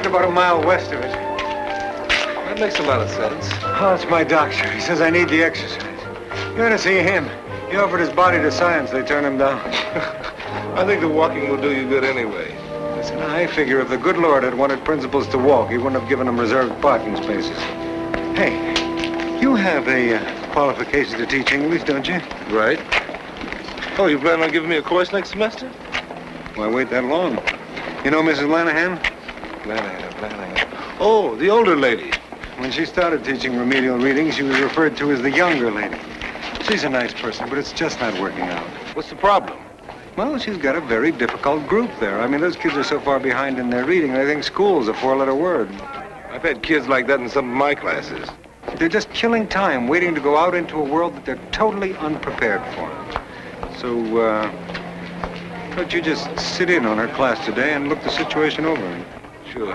About a mile west of it. That makes a lot of sense. Oh, it's my doctor. He says I need the exercise. You ought to see him. He offered his body to science. They turned him down. I think the walking will do you good anyway. Listen, I figure if the good Lord had wanted principals to walk, he wouldn't have given them reserved parking spaces. Hey, you have a qualification to teach English, don't you? Right. Oh, you plan on giving me a course next semester? Why wait that long? You know Mrs. Lanahan? Lanahan. Oh, the older lady. When she started teaching remedial reading, she was referred to as the younger lady. She's a nice person, but it's just not working out. What's the problem? Well, she's got a very difficult group there. I mean, those kids are so far behind in their reading, they think school's a four-letter word. I've had kids like that in some of my classes. They're just killing time, waiting to go out into a world that they're totally unprepared for. So, why don't you just sit in on her class today and look the situation over? Sure.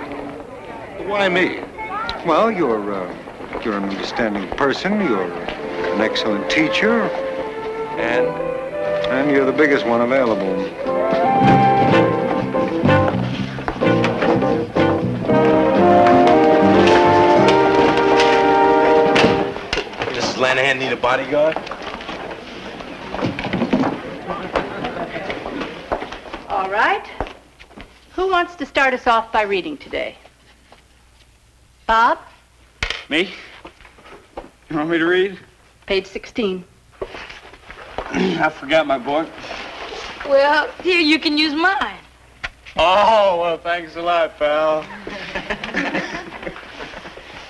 Why me? Well, you're an understanding person. You're an excellent teacher. And you're the biggest one available. Mrs. Lanahan need a bodyguard? All right. Who wants to start us off by reading today? Bob? Me? You want me to read? Page 16. I forgot my book. Well, here, you can use mine. Oh, well, thanks a lot, pal.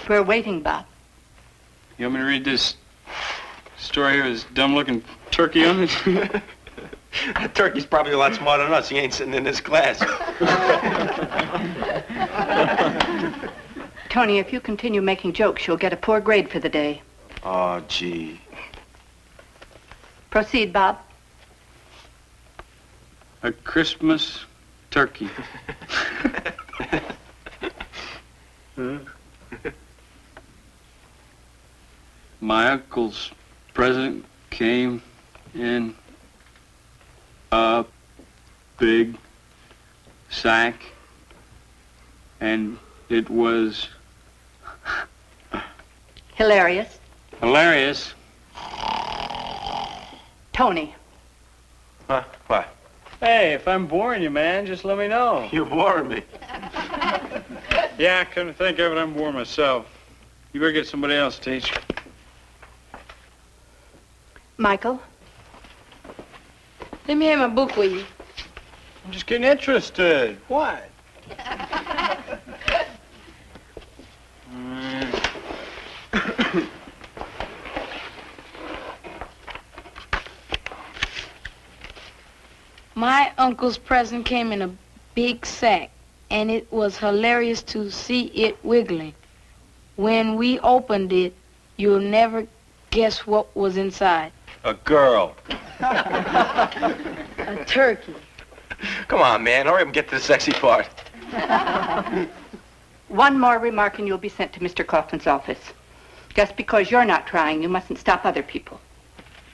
We're waiting, Bob. You want me to read this story here, this dumb-looking turkey on it? That turkey's probably a lot smarter than us. He ain't sitting in this class. Tony, if you continue making jokes, you'll get a poor grade for the day. Oh, gee. Proceed, Bob. A Christmas turkey. My uncle's present came in a big sack, and it was hilarious. Hilarious. Tony. Huh? What? Hey, if I'm boring you, man, just let me know. You're boring me. Yeah, I couldn't think of it. I'm bored myself. You better get somebody else to teach. Michael? Let me have my book with you. I'm just getting interested. What? My uncle's present came in a big sack, and it was hilarious to see it wiggling. When we opened it, you'll never guess what was inside. A girl. A turkey. Come on, man. Hurry up and get to the sexy part. One more remark and you'll be sent to Mr. Coughlin's office. Just because you're not trying, you mustn't stop other people.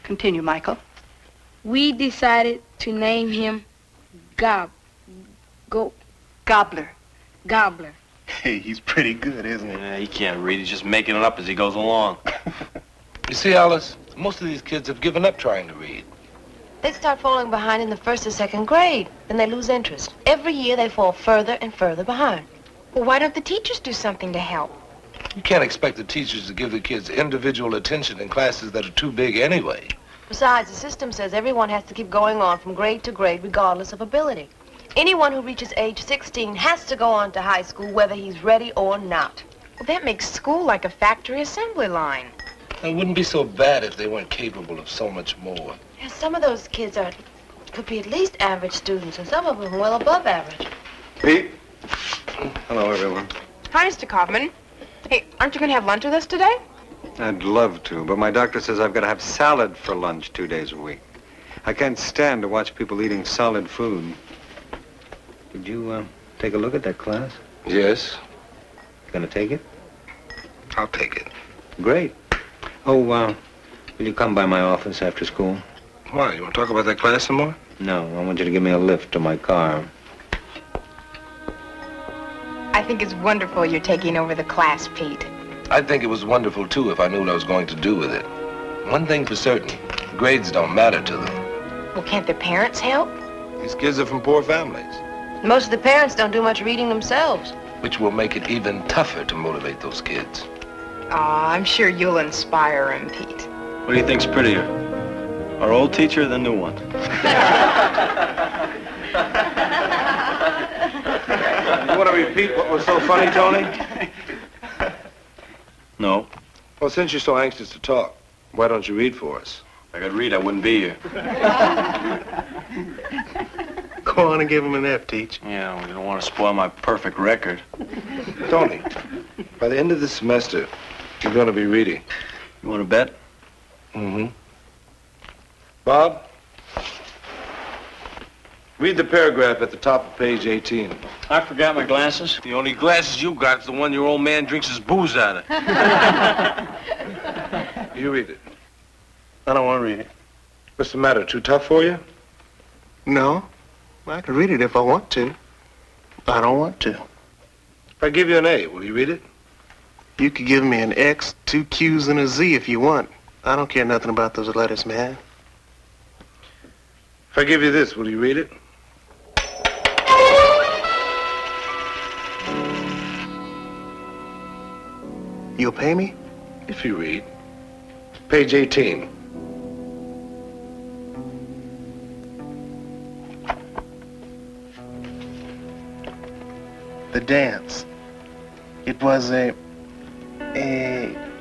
Continue, Michael. We decided to name him Gobbler. Gobbler. Hey, he's pretty good, isn't he? Yeah, he can't read. He's just making it up as he goes along. You see, Alice, most of these kids have given up trying to read. They start falling behind in the first or second grade. Then they lose interest. Every year they fall further and further behind. Well, why don't the teachers do something to help? You can't expect the teachers to give the kids individual attention in classes that are too big anyway. Besides, the system says everyone has to keep going on from grade to grade regardless of ability. Anyone who reaches age 16 has to go on to high school whether he's ready or not. Well, that makes school like a factory assembly line. It wouldn't be so bad if they weren't capable of so much more. Yeah, some of those kids could be at least average students, and some of them well above average. Pete. Hello, everyone. Hi, Mr. Kaufman. Hey, aren't you going to have lunch with us today? I'd love to, but my doctor says I've got to have salad for lunch 2 days a week. I can't stand to watch people eating solid food. Would you take a look at that class? Yes, Gonna take it? I'll take it. Great. Oh, will you come by my office after school? Why, you want to talk about that class some more? No, I want you to give me a lift to my car. I think it's wonderful you're taking over the class, Pete. I'd think it was wonderful, too, if I knew what I was going to do with it. One thing for certain, grades don't matter to them. Well, can't their parents help? These kids are from poor families, Most of the parents don't do much reading themselves. which will make it even tougher to motivate those kids. Aw, I'm sure you'll inspire him, Pete. What do you think's prettier? Our old teacher or the new one? You want to repeat what was so funny, Tony? No. Well, since you're so anxious to talk, why don't you read for us? If I could read, I wouldn't be here. Go on and give him an F, Teach. Yeah, we don't want to spoil my perfect record. Tony, by the end of the semester, you're going to be reading. You want to bet? Mm-hmm. Bob, read the paragraph at the top of page 18. I forgot my glasses. The only glasses you got is the one your old man drinks his booze out of. You read it. I don't want to read it. What's the matter, too tough for you? No. I can read it if I want to. I don't want to. If I give you an A, will you read it? You could give me an X, 2 Q's, and a Z if you want. I don't care nothing about those letters, man. If I give you this, will you read it? You'll pay me? If you read. Page 18. The dance. It was a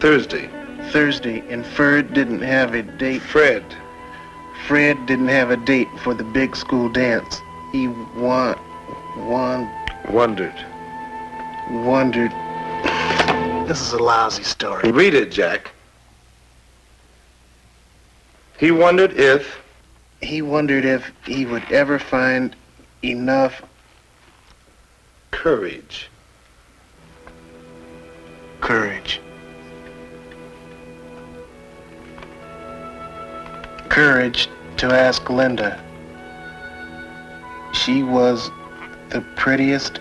Thursday. Thursday, and Fred didn't have a date. Fred. Fred didn't have a date for the big school dance. He wondered. This is a lousy story. Read it, Jack. He wondered if... He wondered if he would ever find enough courage. courage. Courage to ask Linda. She was the prettiest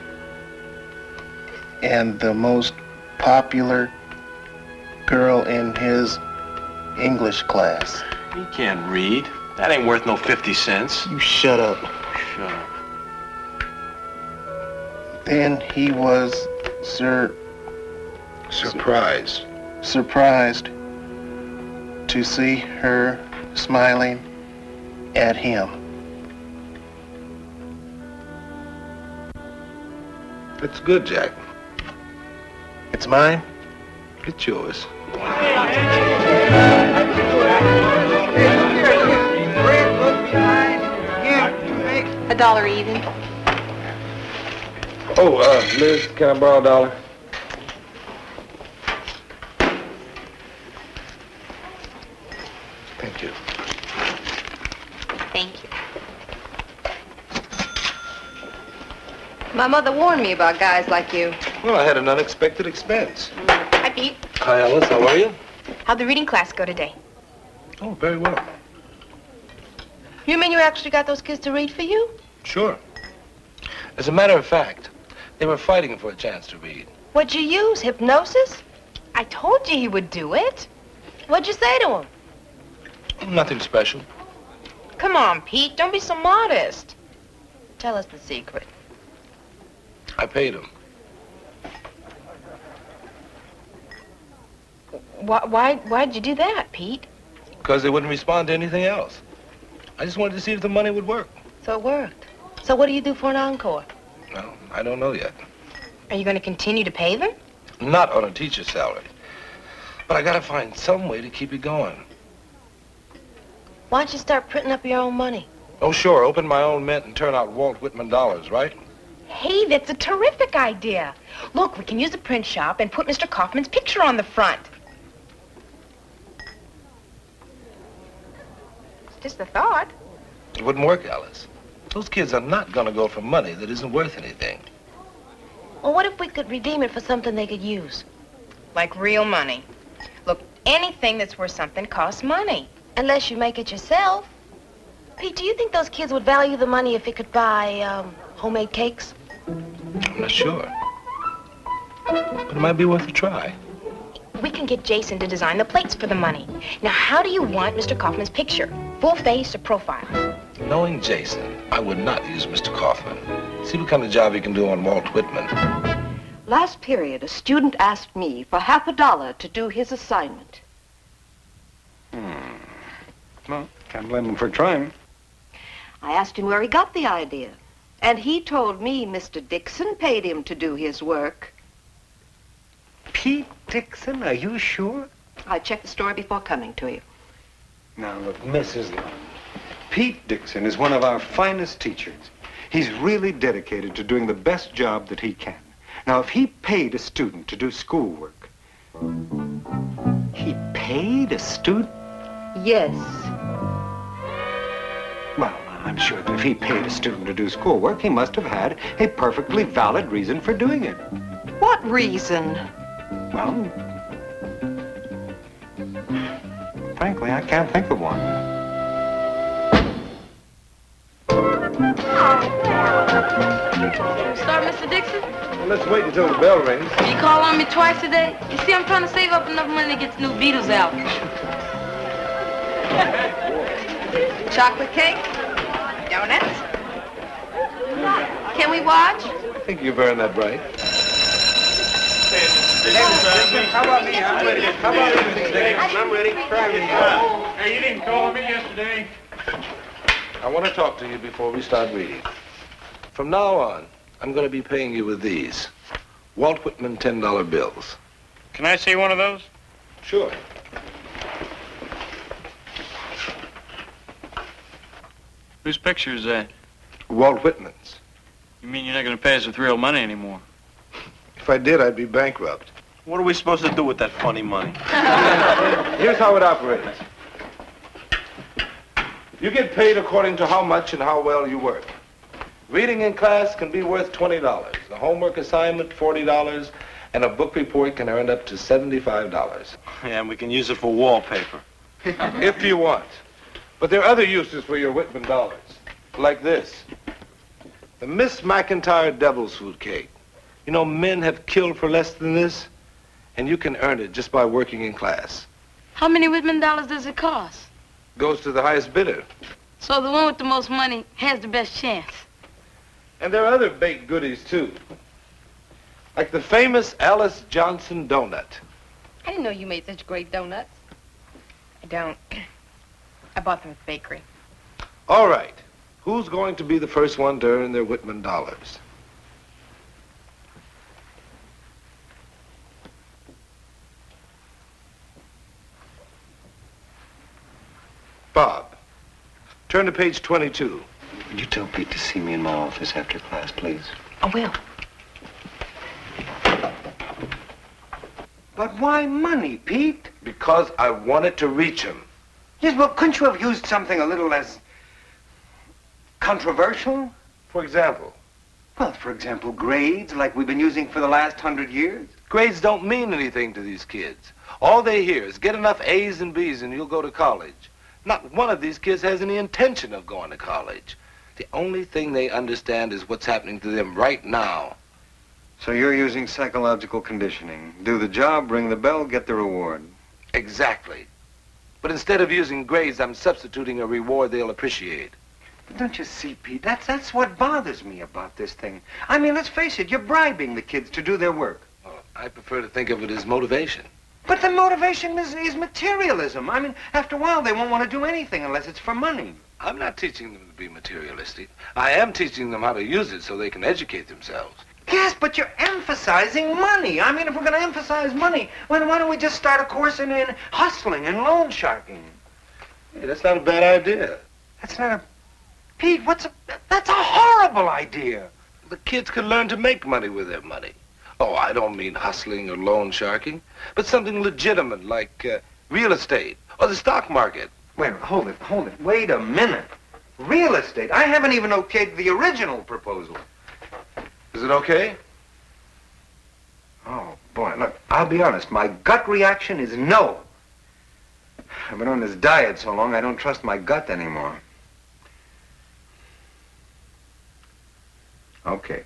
and the most popular girl in his English class. You can't read. That ain't worth no 50 cents. You shut up. Shut up. Then he was Surprised. surprised to see her smiling at him. That's good, Jack. It's mine? It's yours. $1 even. Oh, Liz, can I borrow $1? Thank you. Thank you. My mother warned me about guys like you. Well, I had an unexpected expense. Hi, Pete. Hi, Alice. How are you? How'd the reading class go today? Oh, very well. You mean you actually got those kids to read for you? Sure. As a matter of fact, they were fighting for a chance to read. What'd you use, hypnosis? I told you he would do it. What'd you say to him? Nothing special. Come on, Pete. Don't be so modest. Tell us the secret. I paid them. Why'd you do that, Pete? Because they wouldn't respond to anything else. I just wanted to see if the money would work. So it worked. So what do you do for an encore? Well, I don't know yet. Are you going to continue to pay them? Not on a teacher's salary. But I gotta find some way to keep it going. Why don't you start printing up your own money? Oh, sure. Open my own mint and turn out Walt Whitman dollars, right? Hey, that's a terrific idea. Look, we can use the print shop and put Mr. Kaufman's picture on the front. It's just a thought. It wouldn't work, Alice. Those kids are not gonna go for money that isn't worth anything. Well, what if we could redeem it for something they could use? Like real money. Look, anything that's worth something costs money. Unless you make it yourself. Pete, do you think those kids would value the money if it could buy, homemade cakes? I'm not sure. But it might be worth a try. We can get Jason to design the plates for the money. Now, how do you want Mr. Kaufman's picture? Full face or profile? Knowing Jason, I would not use Mr. Kaufman. See what kind of job he can do on Walt Whitman. Last period, a student asked me for $50 to do his assignment. Well, can't blame him for trying. I asked him where he got the idea, and he told me Mr. Dixon paid him to do his work. Pete Dixon, are you sure? I checked the story before coming to you. Now, look, Mrs. Lund, Pete Dixon is one of our finest teachers. He's really dedicated to doing the best job that he can. Now, if he paid a student to do schoolwork... He paid a student? Yes. Well, I'm sure that if he paid a student to do schoolwork, he must have had a perfectly valid reason for doing it. What reason? Well, frankly, I can't think of one. Start, Mr. Dixon? Well, let's wait until the bell rings. You call on me twice a day? You see, I'm trying to save up enough money to get the new Beatles out. Chocolate cake? Donuts? Can we watch? I think you've earned that right. How about me? I'm ready. How about you, Mr. Dixon? I'm ready. Try me. Hey, you didn't call on me yesterday. I want to talk to you before we start reading. From now on, I'm going to be paying you with these. Walt Whitman $10 bills. Can I see one of those? Sure. Whose picture is that? Walt Whitman's. You mean you're not going to pay us with real money anymore? If I did, I'd be bankrupt. What are we supposed to do with that funny money? Here's how it operates. You get paid according to how much and how well you work. Reading in class can be worth $20. A homework assignment, $40. And a book report can earn up to $75. Yeah, and we can use it for wallpaper. If you want. But there are other uses for your Whitman dollars. Like this. The Miss McIntyre Devil's Food Cake. You know, men have killed for less than this, and you can earn it just by working in class. How many Whitman dollars does it cost? Goes to the highest bidder. So the one with the most money has the best chance. And there are other baked goodies, too. Like the famous Alice Johnson donut. I didn't know you made such great donuts. I don't. I bought them at the bakery. All right. Who's going to be the first one to earn their Whitman dollars? Bob, turn to page 22. Would you tell Pete to see me in my office after class, please? I will. But why money, Pete? Because I wanted to reach him. Yes, well, couldn't you have used something a little less controversial? For example? Well, for example, grades, like we've been using for the last 100 years. Grades don't mean anything to these kids. All they hear is get enough A's and B's and you'll go to college. Not one of these kids has any intention of going to college. The only thing they understand is what's happening to them right now. So you're using psychological conditioning. Do the job, ring the bell, get the reward. Exactly. But instead of using grades, I'm substituting a reward they'll appreciate. But don't you see, Pete, that's what bothers me about this thing. I mean, let's face it, you're bribing the kids to do their work. Well, I prefer to think of it as motivation. But the motivation is materialism. I mean, after a while, they won't want to do anything unless it's for money. I'm not teaching them to be materialistic. I am teaching them how to use it so they can educate themselves. Yes, but you're emphasizing money. I mean, if we're going to emphasize money, why don't we just start a course in hustling and loan sharking? Hey, that's not a bad idea. That's not a... Pete, that's a horrible idea. The kids could learn to make money with their money. Oh, I don't mean hustling or loan sharking, but something legitimate like real estate or the stock market. Wait, hold it. Wait a minute. Real estate? I haven't even okayed the original proposal. Is it okay? Oh, boy, look, I'll be honest. My gut reaction is no. I've been on this diet so long, I don't trust my gut anymore. Okay.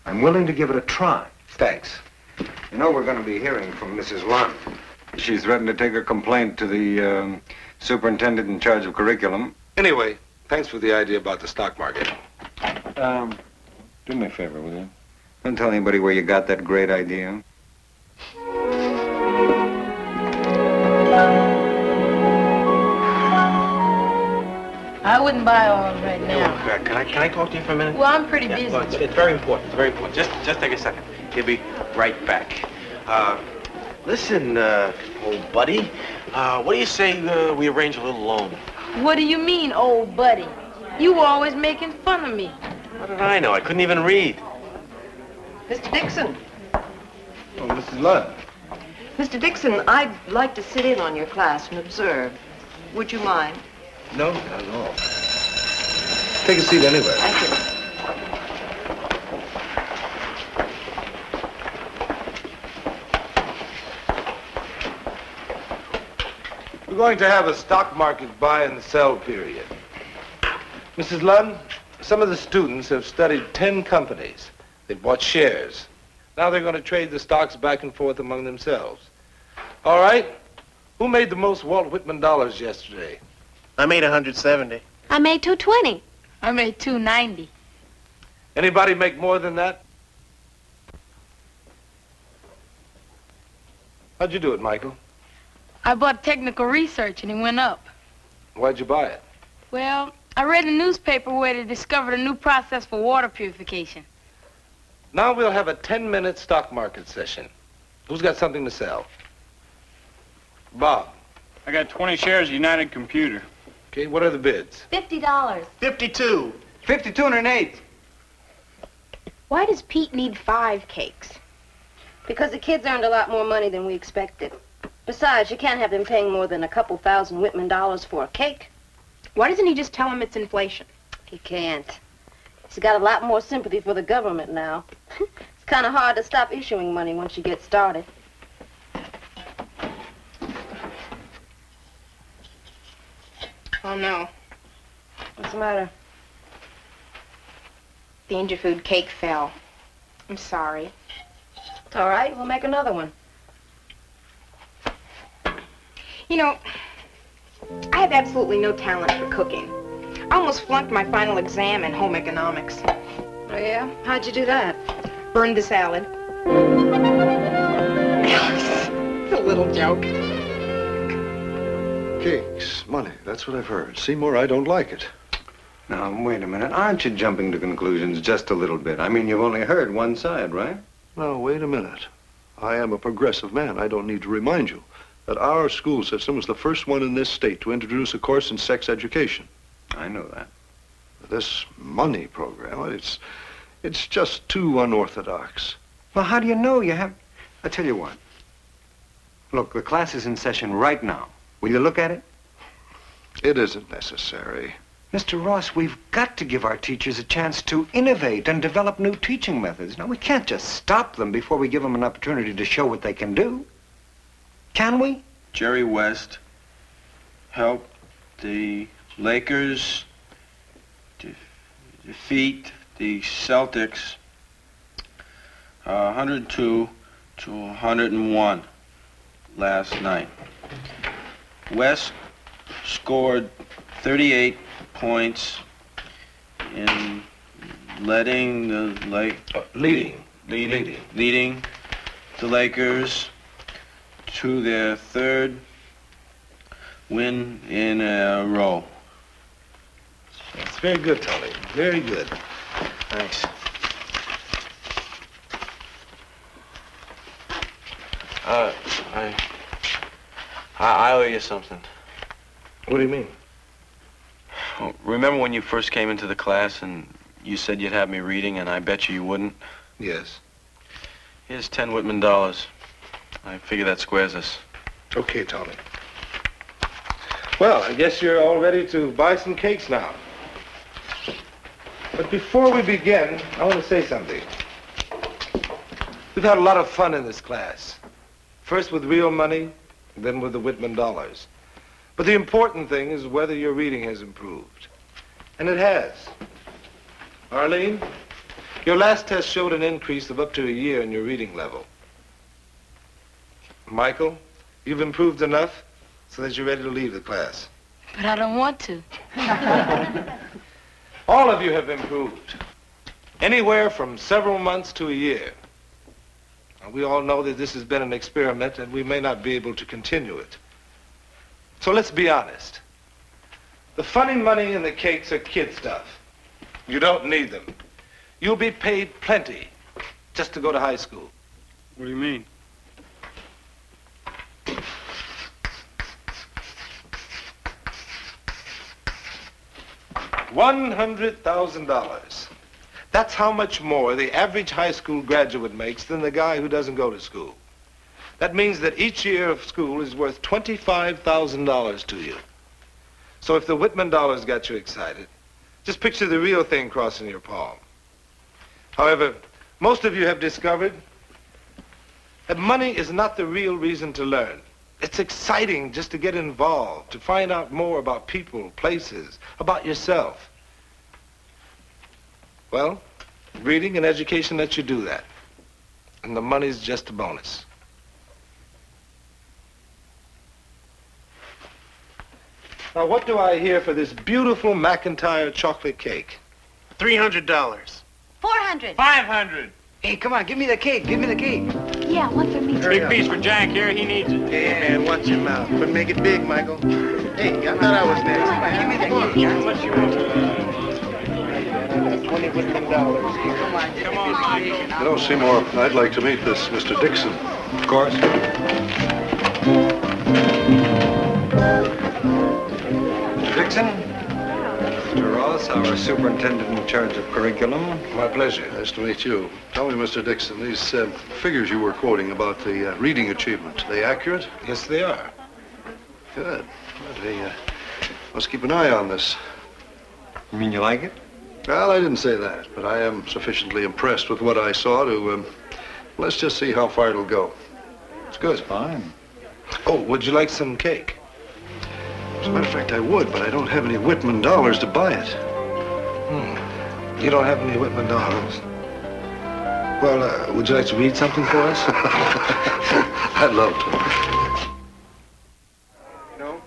I'm willing to give it a try. Thanks. You know, we're going to be hearing from Mrs. Lund. She's threatened to take her complaint to the superintendent in charge of curriculum. Anyway, thanks for the idea about the stock market. Do me a favor, will you? Don't tell anybody where you got that great idea. I wouldn't buy all right now. Can I talk to you for a minute? Well, I'm pretty busy. Well, it's very important. It's very important. Just take a second. He'll be right back. Listen, old buddy. What do you say we arrange a little loan? What do you mean, old buddy? You were always making fun of me. How did I know? I couldn't even read. Mr. Dixon. Oh, Mrs. Lund. Mr. Dixon, I'd like to sit in on your class and observe. Would you mind? No, not at all. Take a seat anywhere. Thank you. We're going to have a stock market buy and sell period. Mrs. Lund, some of the students have studied 10 companies. They've bought shares. Now they're going to trade the stocks back and forth among themselves. All right? Who made the most Walt Whitman dollars yesterday? I made 170. I made 220. I made 290. Anybody make more than that? How'd you do it, Michael? I bought technical research and it went up. Why'd you buy it? Well, I read in the newspaper where they discovered a new process for water purification. Now we'll have a 10-minute stock market session. Who's got something to sell? Bob. I got 20 shares of United Computer. Okay, what are the bids? $50. 52. 5,208. Why does Pete need 5 cakes? Because the kids earned a lot more money than we expected. Besides, you can't have them paying more than a couple $1,000 Whitman dollars for a cake. Why doesn't he just tell them it's inflation? He can't. He's got a lot more sympathy for the government now. It's kind of hard to stop issuing money once you get started. Oh, no. What's the matter? The Ingerfood cake fell. I'm sorry. It's all right. We'll make another one. You know, I have absolutely no talent for cooking. I almost flunked my final exam in home economics. Oh, yeah? How'd you do that? Burned the salad. It's a little joke. Cakes, money, that's what I've heard. Seymour, I don't like it. Now, wait a minute. Aren't you jumping to conclusions just a little bit? I mean, you've only heard one side, right? No, wait a minute. I am a progressive man. I don't need to remind you that our school system was the first one in this state to introduce a course in sex education. I know that. This money program, it's just too unorthodox. Well, how do you know you have... I'll tell you what. Look, the class is in session right now. Will you look at it? It isn't necessary. Mr. Ross, we've got to give our teachers a chance to innovate and develop new teaching methods. Now, we can't just stop them before we give them an opportunity to show what they can do. Can we? Jerry West helped the Lakers defeat the Celtics 102 to 101 last night. West scored 38 points in leading the Lakers to their third win in a row. That's very good, Tony. Very good. Thanks. I owe you something. What do you mean? Oh, remember when you first came into the class and you said you'd have me reading and I bet you wouldn't? Yes. Here's 10 Whitman dollars. I figure that squares us. Okay, Tony. Well, I guess you're all ready to buy some cakes now. But before we begin, I want to say something. We've had a lot of fun in this class. First with real money, then with the Whitman dollars. But the important thing is whether your reading has improved. And it has. Arlene, your last test showed an increase of up to a year in your reading level. Michael, you've improved enough so that you're ready to leave the class. But I don't want to. All of you have improved. Anywhere from several months to a year. Now, we all know that this has been an experiment and we may not be able to continue it. So let's be honest. The funny money and the cakes are kid stuff. You don't need them. You'll be paid plenty just to go to high school. What do you mean? $100,000. That's how much more the average high school graduate makes than the guy who doesn't go to school. That means that each year of school is worth $25,000 to you. So if the Whitman dollars got you excited, just picture the real thing crossing your palm. However, most of you have discovered that money is not the real reason to learn. It's exciting just to get involved, to find out more about people, places, about yourself. Well, reading and education lets you do that. And the money's just a bonus. Now, what do I hear for this beautiful McIntyre chocolate cake? $300. $400. $500. Hey, come on, give me the cake. Give me the cake. Yeah, one for me. Big piece for Jack here. He needs it. Hey, man, watch your mouth. But make it big, Michael. Hey, I thought I was next. Give me the cake. How much you want? $20 Whitman. Come on, Come on, Michael. You know, Seymour, I'd like to meet this Mr. Dixon. Of course. Dixon, Mr. Ross, our superintendent in charge of curriculum. My pleasure. Nice to meet you. Tell me, Mr. Dixon, these figures you were quoting about the reading achievement, are they accurate? Yes, they are. Good. Well, they must keep an eye on this. You mean you like it? Well, I didn't say that, but I am sufficiently impressed with what I saw to, let's just see how far it'll go. It's good. It's fine. Oh, would you like some cake? As a matter of fact, I would, but I don't have any Whitman dollars to buy it. You don't have any Whitman dollars? Well, would you like to read something for us? I'd love to. You know,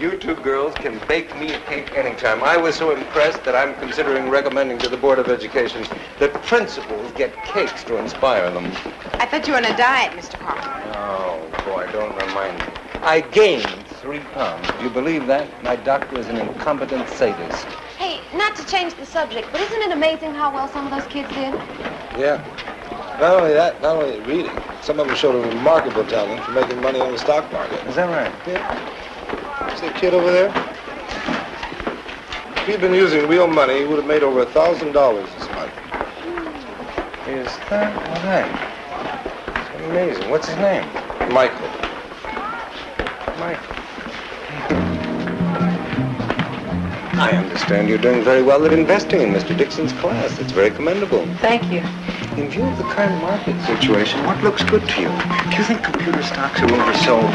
you two girls can bake me a cake anytime. I was so impressed that I'm considering recommending to the Board of Education that principals get cakes to inspire them. I thought you were on a diet, Mr. Carter. Oh, boy, don't remind me. I gained 3 pounds. Do you believe that? My doctor is an incompetent sadist. Hey, not to change the subject, but isn't it amazing how well some of those kids did? Yeah. Not only that, not only reading, some of them showed a remarkable talent for making money on the stock market. Is that right? Yeah. See that kid over there? If he'd been using real money, he would have made over $1,000 this month. Is that right? It's amazing. What's his name? Michael. Michael. I understand you're doing very well at investing in Mr. Dixon's class. It's very commendable. Thank you. in view of the current market situation, what looks good to you? Do you think computer stocks are oversold?